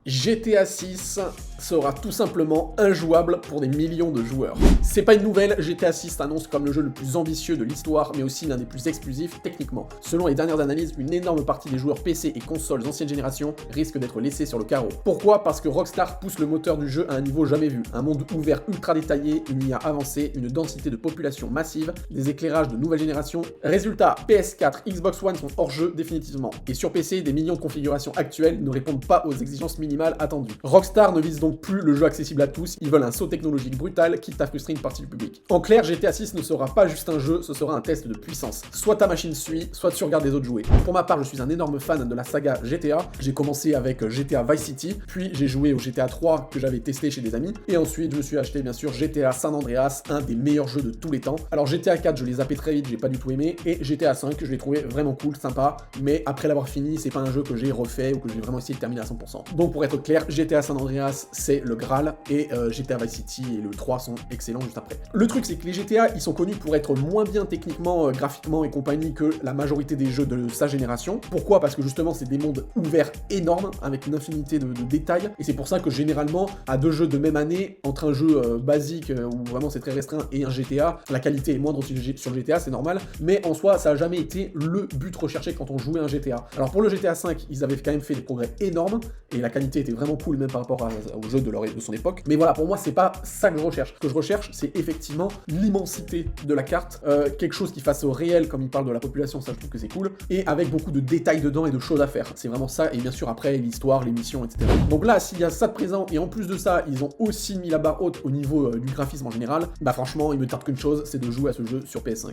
GTA 6 sera tout simplement injouable pour des millions de joueurs. C'est pas une nouvelle, GTA 6 s'annonce comme le jeu le plus ambitieux de l'histoire, mais aussi l'un des plus exclusifs techniquement. Selon les dernières analyses, une énorme partie des joueurs PC et consoles ancienne génération risque d'être laissés sur le carreau. Pourquoi? Parce que Rockstar pousse le moteur du jeu à un niveau jamais vu. Un monde ouvert ultra détaillé, une IA avancée, une densité de population massive, des éclairages de nouvelle génération. Résultat, PS4, Xbox One sont hors jeu définitivement. Et sur PC, des millions de configurations actuelles ne répondent pas aux exigences minimales attendues. Rockstar ne vise donc plus le jeu accessible à tous, ils veulent un saut technologique brutal, quitte à frustrer une partie du public. En clair, GTA 6 ne sera pas juste un jeu, ce sera un test de puissance. Soit ta machine suit, soit tu regardes les autres jouer. Pour ma part, je suis un énorme fan de la saga GTA. J'ai commencé avec GTA Vice City, puis j'ai joué au GTA 3 que j'avais testé chez des amis, et ensuite je me suis acheté bien sûr GTA San Andreas, un des meilleurs jeux de tous les temps. Alors GTA 4, je l'ai zappé très vite, j'ai pas du tout aimé, et GTA 5, je l'ai trouvé vraiment cool, sympa, mais après l'avoir fini, c'est pas un jeu que j'ai refait ou que j'ai vraiment essayé de terminer à 100%. Donc pour être clair, GTA San Andreas, c'est le Graal, et GTA Vice City et le 3 sont excellents juste après. Le truc, c'est que les GTA, ils sont connus pour être moins bien techniquement, graphiquement et compagnie que la majorité des jeux de sa génération. Pourquoi? Parce que justement, c'est des mondes ouverts énormes, avec une infinité de détails, et c'est pour ça que généralement, à deux jeux de même année, entre un jeu basique, où vraiment c'est très restreint, et un GTA, la qualité est moindre sur le GTA, c'est normal, mais en soi, ça a jamais été le but recherché quand on jouait un GTA. Alors pour le GTA 5, ils avaient quand même fait des progrès énormes, et la qualité était vraiment cool, même par rapport aux jeux de son époque. Mais voilà, pour moi, c'est pas ça que je recherche. Ce que je recherche, c'est effectivement l'immensité de la carte, quelque chose qui fasse au réel, comme il parle de la population, ça je trouve que c'est cool, et avec beaucoup de détails dedans et de choses à faire. C'est vraiment ça, et bien sûr après, l'histoire, les missions, etc. Donc là, s'il y a ça de présent, et en plus de ça, ils ont aussi mis la barre haute au niveau du graphisme en général, bah franchement, il me tarde qu'une chose, c'est de jouer à ce jeu sur PS5.